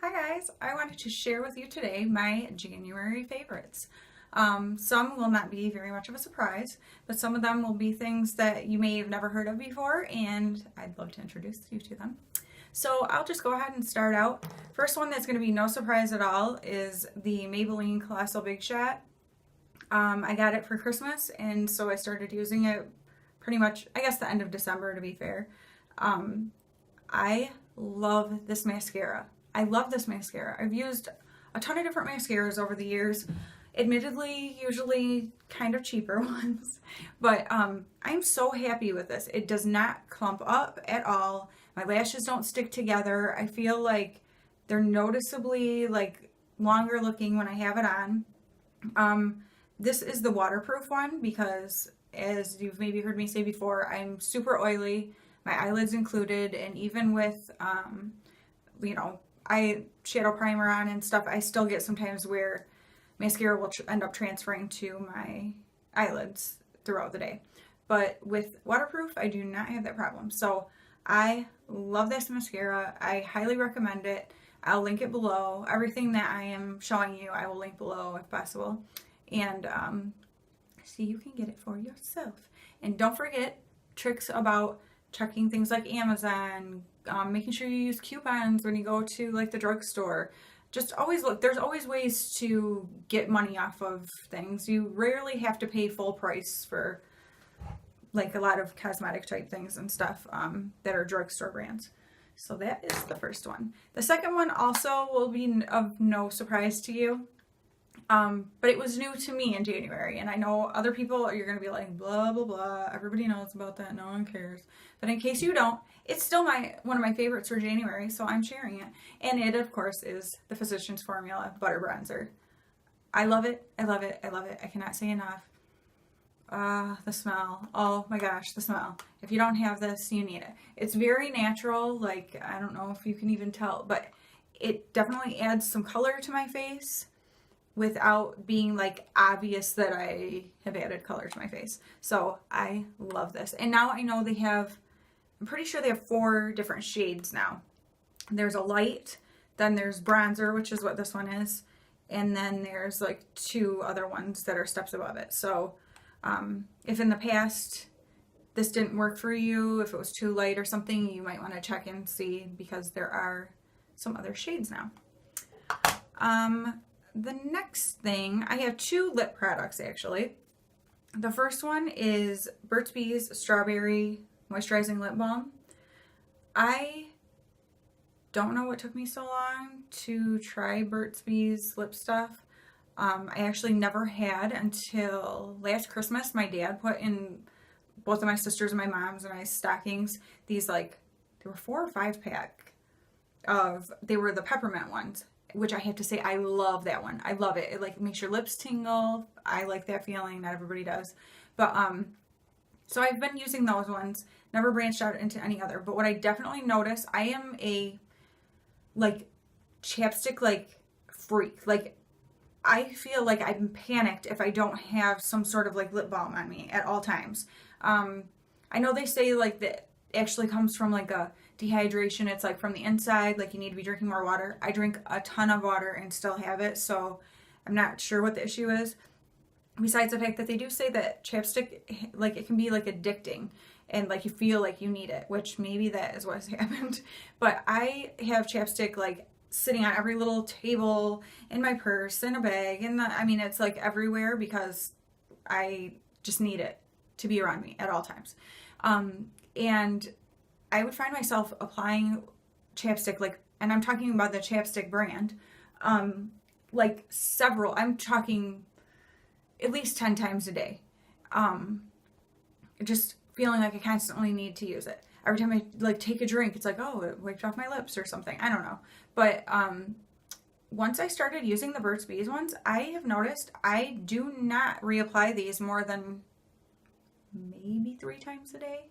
Hi guys, I wanted to share with you today my January favorites. Some will not be very much of a surprise, but some of them will be things that you may have never heard of before, and I'd love to introduce you to them. So I'll just go ahead and start out. First one that's going to be no surprise at all is the Maybelline Colossal Big Shot. I got it for Christmas, and so I started using it pretty much, I guess, the end of December to be fair. I love this mascara. I love this mascara. I've used a ton of different mascaras over the years. Admittedly, usually kind of cheaper ones, but I'm so happy with this. It does not clump up at all. My lashes don't stick together. I feel like they're noticeably like longer looking when I have it on. This is the waterproof one because, as you've maybe heard me say before, I'm super oily, my eyelids included, and even with you know, I shadow primer on and stuff, I still get sometimes where mascara will end up transferring to my eyelids throughout the day. But with waterproof, I do not have that problem. So I love this mascara. I highly recommend it. I'll link it below. Everything that I am showing you, I will link below if possible. And so you can get it for yourself. And don't forget tricks about checking things like Amazon, making sure you use coupons when you go to like the drugstore. Just always look, there's always ways to get money off of things. You rarely have to pay full price for like a lot of cosmetic type things and stuff that are drugstore brands. So that is the first one. The second one also will be of no surprise to you. But it was new to me in January, and I know other people, you're going to be like, blah, blah, blah, everybody knows about that, no one cares. But in case you don't, it's still one of my favorites for January, so I'm sharing it. And it, of course, is the Physicians Formula Butter Bronzer. I love it, I love it, I love it. I cannot say enough. The smell. Oh my gosh, the smell. If you don't have this, you need it. It's very natural, like, I don't know if you can even tell, but it definitely adds some color to my face without being like obvious that I have added color to my face. So I love this. And now I know they have, I'm pretty sure they have 4 different shades now. There's a light, then there's bronzer, which is what this one is, and then there's like 2 other ones that are steps above it. So if in the past this didn't work for you, if it was too light or something, you might want to check and see because there are some other shades now. The next thing, I have 2 lip products actually. The first one is Burt's Bees Strawberry Moisturizing Lip Balm. I don't know what took me so long to try Burt's Bees lip stuff. I actually never had until last Christmas. My dad put in both of my sisters and my mom's and my stockings these, like, they were 4 or 5 pack of, they were the peppermint ones, which I have to say, I love that one. I love it. It like makes your lips tingle. I like that feeling. Not everybody does. But so I've been using those ones. Never branched out into any other. But what I definitely notice, I am a like chapstick like freak. Like I feel like I'm panicked if I don't have some sort of like lip balm on me at all times. I know they say like that actually comes from like a dehydration. It's like from the inside, like you need to be drinking more water. I drink a ton of water and still have it, so I'm not sure what the issue is. Besides the fact that they do say that chapstick, like it can be like addicting and like you feel like you need it, which maybe that is what has happened. But I have chapstick like sitting on every little table, in my purse, in a bag, I mean it's like everywhere because I just need it to be around me at all times. And I would find myself applying chapstick, like, and I'm talking about the chapstick brand, like several, I'm talking at least 10 times a day. Just feeling like I constantly need to use it. Every time I like take a drink, it's like, oh, it wiped off my lips or something. I don't know. But once I started using the Burt's Bees ones, I have noticed I do not reapply these more than maybe 3 times a day,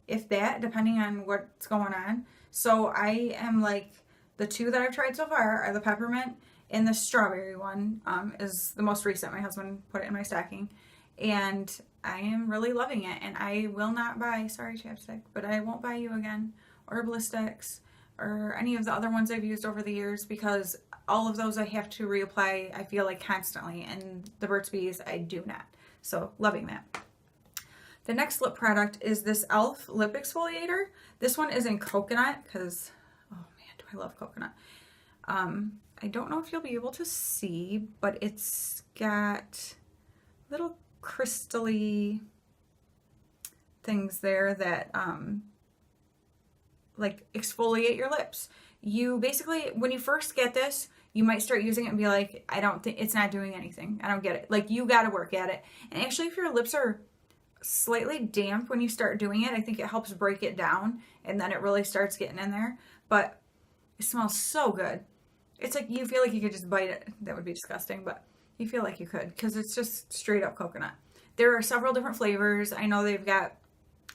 if that, depending on what's going on. So I am like, the 2 that I've tried so far are the peppermint and the strawberry one is the most recent. My husband put it in my stocking and I am really loving it. And I will not buy, sorry chapstick, but I won't buy you again, or Blistex, or any of the other ones I've used over the years, because all of those I have to reapply, I feel like, constantly, and the Burt's Bees I do not. So loving that. The next lip product is this e.l.f. lip exfoliator. This one is in coconut because, oh man, do I love coconut. I don't know if you'll be able to see, but it's got little crystally things there that like exfoliate your lips. You basically, when you first get this, you might start using it and be like, I don't think it's not doing anything. I don't get it. Like, you got to work at it. And actually, if your lips are slightly damp when you start doing it, I think it helps break it down, and then it really starts getting in there. But it smells so good. It's like you feel like you could just bite it. That would be disgusting, but you feel like you could, because it's just straight up coconut. There are several different flavors. I know they've got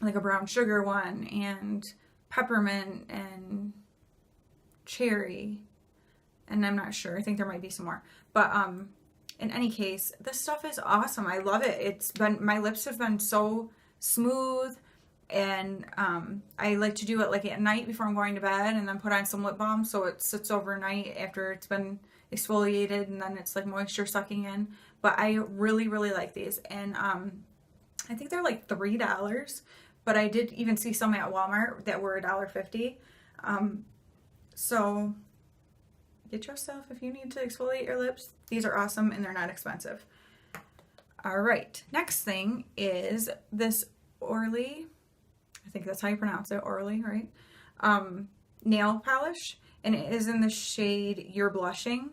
like a brown sugar one, and peppermint, and cherry, and I'm not sure. I think there might be some more. But in any case, this stuff is awesome. I love it. It's been, my lips have been so smooth, and I like to do it like at night before I'm going to bed, and then put on some lip balm so it sits overnight after it's been exfoliated, and then it's like moisture sucking in. But I really, really like these, and I think they're like $3, but I did even see some at Walmart that were $1.50. So get yourself, if you need to exfoliate your lips, these are awesome and they're not expensive. All right, next thing is this Orly, I think that's how you pronounce it, Orly, right? Nail polish, and it is in the shade You're Blushing.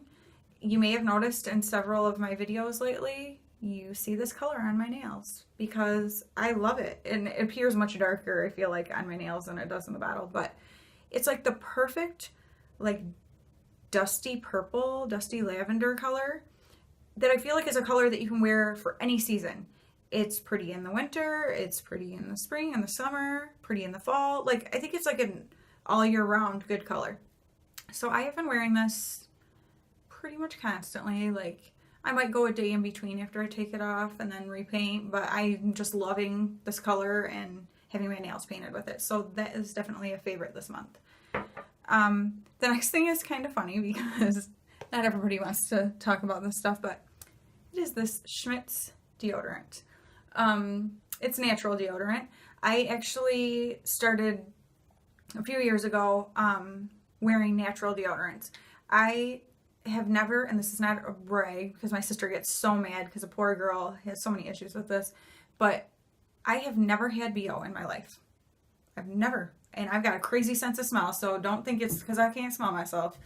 You may have noticed in several of my videos lately, you see this color on my nails because I love it, and it appears much darker, I feel like, on my nails than it does in the bottle, but it's like the perfect like dusty purple, dusty lavender color that I feel like is a color that you can wear for any season. It's pretty in the winter, it's pretty in the spring and the summer, pretty in the fall. Like, I think it's like an all year round good color. So I have been wearing this pretty much constantly. Like, I might go a day in between after I take it off and then repaint, but I'm just loving this color and having my nails painted with it. So that is definitely a favorite this month. The next thing is kind of funny because not everybody wants to talk about this stuff, but it is this Schmidt's deodorant. It's natural deodorant. I actually started a few years ago wearing natural deodorants. I have never, and this is not a brag because my sister gets so mad because a poor girl has so many issues with this, but I have never had BO in my life. I've never. And I've got a crazy sense of smell, so don't think it's because I can't smell myself.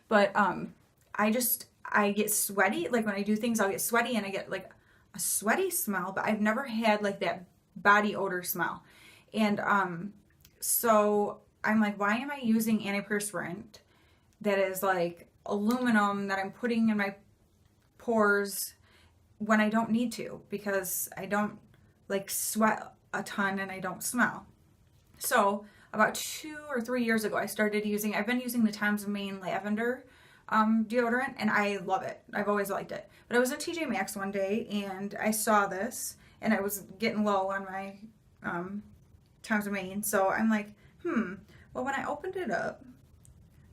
But I get sweaty. Like, when I do things, I'll get sweaty and I get like a sweaty smell, but I've never had like that body odor smell. And so I'm like, why am I using antiperspirant that is like aluminum that I'm putting in my pores when I don't need to, because I don't like sweat a ton and I don't smell. So about 2 or 3 years ago, I've been using the Tom's of Maine lavender deodorant, and I love it. I've always liked it. But I was at TJ Maxx one day and I saw this, and I was getting low on my Tom's of Maine. So I'm like, well, when I opened it up,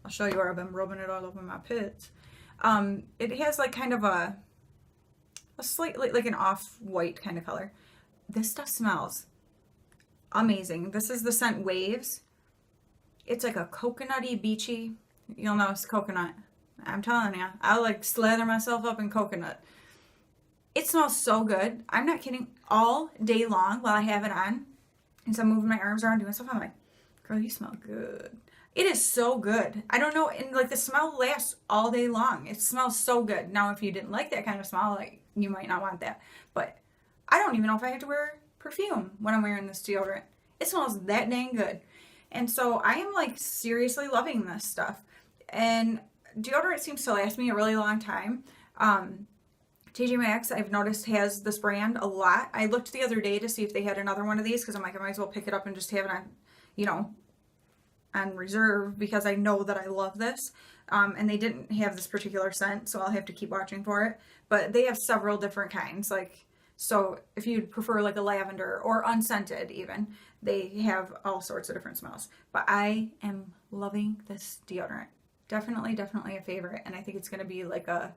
I'll show you where I've been rubbing it all over my pits. It has like kind of a slightly like an off-white kind of color. This stuff smells amazing. This is the scent Waves. It's like a coconutty, beachy. You'll know it's coconut. I'm telling you, I like slather myself up in coconut. It smells so good. I'm not kidding. All day long while I have it on, and so I'm moving my arms around doing stuff, I'm like, girl, you smell good. It is so good. I don't know, and like the smell lasts all day long. It smells so good. Now, if you didn't like that kind of smell, like, you might not want that. But I don't even know if I have to wear perfume when I'm wearing this deodorant. It smells that dang good. And so I am like seriously loving this stuff. And deodorant seems to last me a really long time. TJ Maxx, I've noticed, has this brand a lot. I looked the other day to see if they had another one of these, because I'm like, I might as well pick it up and just have it on, you know, on reserve, because I know that I love this. And they didn't have this particular scent, so I'll have to keep watching for it. But they have several different kinds. Like, so if you prefer like a lavender or unscented even, they have all sorts of different smells. But I am loving this deodorant. Definitely, definitely a favorite. And I think it's going to be like a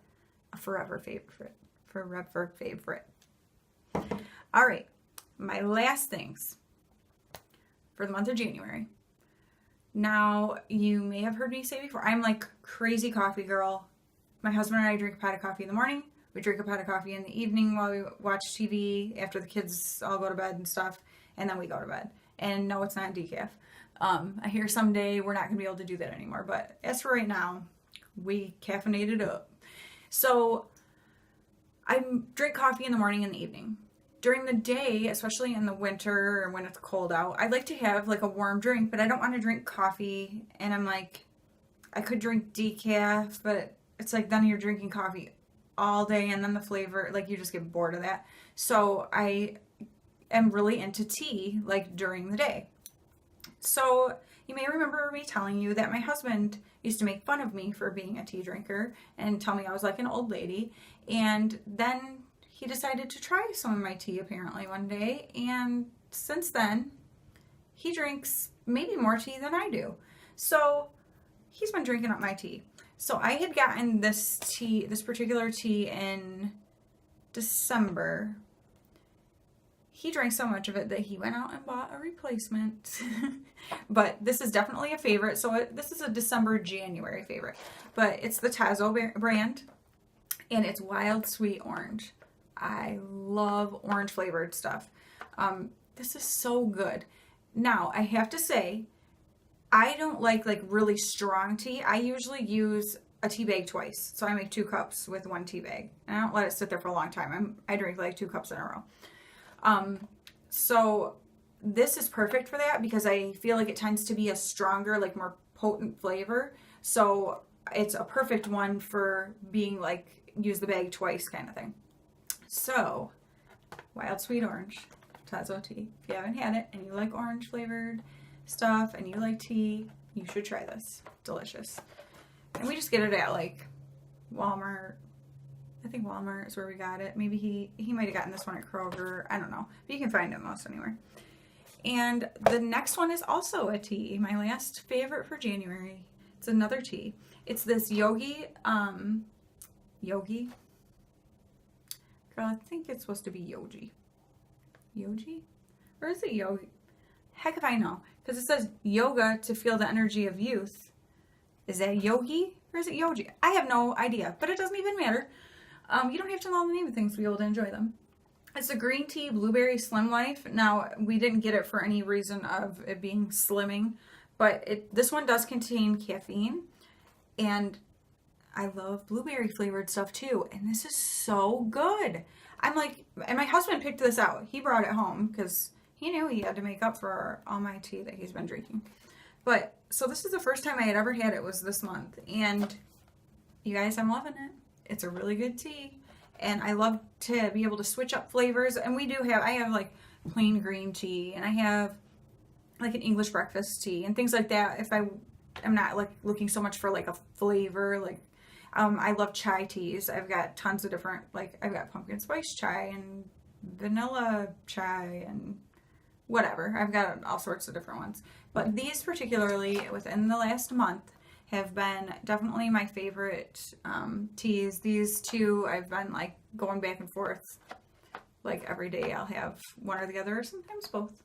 forever favorite. Forever favorite. All right. My last things for the month of January. Now, you may have heard me say before, I'm like crazy coffee girl. My husband and I drink a pot of coffee in the morning. We drink a pot of coffee in the evening while we watch TV after the kids all go to bed and stuff. And then we go to bed. And no, it's not decaf. I hear someday we're not going to be able to do that anymore. But as for right now, we caffeinate it up. So I drink coffee in the morning and the evening. During the day, especially in the winter or when it's cold out, I like to have like a warm drink, but I don't want to drink coffee. And I'm like, I could drink decaf, but it's like then you're drinking coffee all day and then the flavor, like you just get bored of that. So I am really into tea like during the day. So you may remember me telling you that my husband used to make fun of me for being a tea drinker and tell me I was like an old lady. And then he decided to try some of my tea apparently one day. And since then, he drinks maybe more tea than I do. So he's been drinking up my tea. So I had gotten this particular tea in December. He drank so much of it that he went out and bought a replacement. But this is definitely a favorite. So this is a December-January favorite. But it's the Tazo brand. And it's wild sweet orange. I love orange flavored stuff. This is so good. Now, I have to say, I don't like really strong tea. I usually use a tea bag twice. So I make 2 cups with 1 tea bag. And I don't let it sit there for a long time. I drink like 2 cups in a row. So this is perfect for that because I feel like it tends to be a stronger, like more potent flavor. So it's a perfect one for being like, use the bag twice kind of thing. So, wild sweet orange, Tazo tea. If you haven't had it and you like orange flavored stuff and you like tea, you should try this. Delicious. And we just get it at like Walmart. I think Walmart is where we got it. Maybe he might have gotten this one at Kroger. I don't know. But you can find it most anywhere. And the next one is also a tea. My last favorite for January. It's another tea. It's this Yogi. Yogi? Girl, I think it's supposed to be Yogi. Yogi? Or is it Yogi? Heck if I know. Because it says yoga to feel the energy of youth. Is that Yogi? Or is it Yogi? I have no idea. But it doesn't even matter. You don't have to know the name of things to be able to enjoy them. It's a green tea blueberry slim life. Now, we didn't get it for any reason of it being slimming. But this one does contain caffeine. And I love blueberry flavored stuff too. And this is so good. I'm like, and my husband picked this out. He brought it home because he knew he had to make up for all my tea that he's been drinking. But, so this is the first time I had ever had it was this month. And you guys, I'm loving it. It's a really good tea. And I love to be able to switch up flavors. And I have like plain green tea. And I have like an English breakfast tea and things like that. If I'm not like looking so much for like a flavor, like I love chai teas. I've got tons of different, like I've got pumpkin spice chai and vanilla chai and whatever. I've got all sorts of different ones. But these particularly within the last month have been definitely my favorite teas. These two I've been like going back and forth. Like every day I'll have one or the other or sometimes both.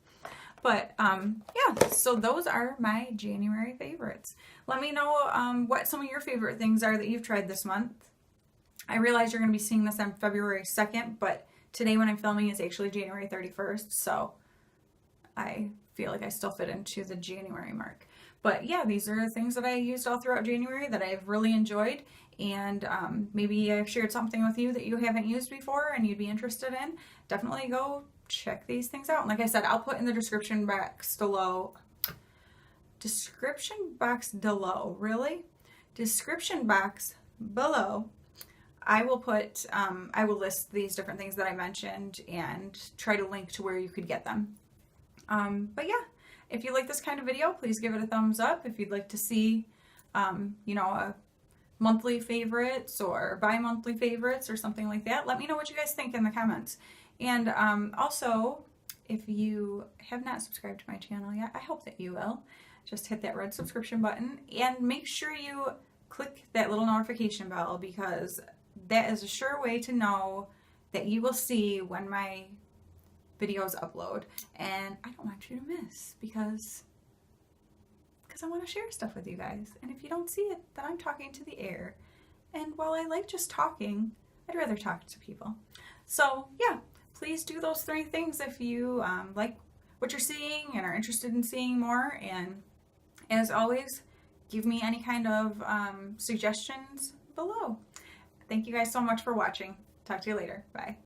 But yeah, so those are my January favorites. Let me know what some of your favorite things are that you've tried this month. I realize you're going to be seeing this on February 2nd, but today when I'm filming is actually January 31st, so I feel like I still fit into the January mark. But yeah, these are things that I used all throughout January that I've really enjoyed, and maybe I've shared something with you that you haven't used before and you'd be interested in. Definitely go check these things out. And like I said, I'll put in the description box below. Description box below, I will put, I will list these different things that I mentioned and try to link to where you could get them. But yeah, if you like this kind of video, please give it a thumbs up. If you'd like to see, you know, a monthly favorites or bi-monthly favorites or something like that, let me know what you guys think in the comments. And also, if you have not subscribed to my channel yet, I hope that you will. just hit that red subscription button and make sure you click that little notification bell, because that is a sure way to know that you will see when my videos upload. And I don't want you to miss, because I want to share stuff with you guys. And if you don't see it, then I'm talking to the air. And while I like just talking, I'd rather talk to people. So yeah, please do those 3 things if you like what you're seeing and are interested in seeing more. And as always, give me any kind of suggestions below. Thank you guys so much for watching. Talk to you later. Bye.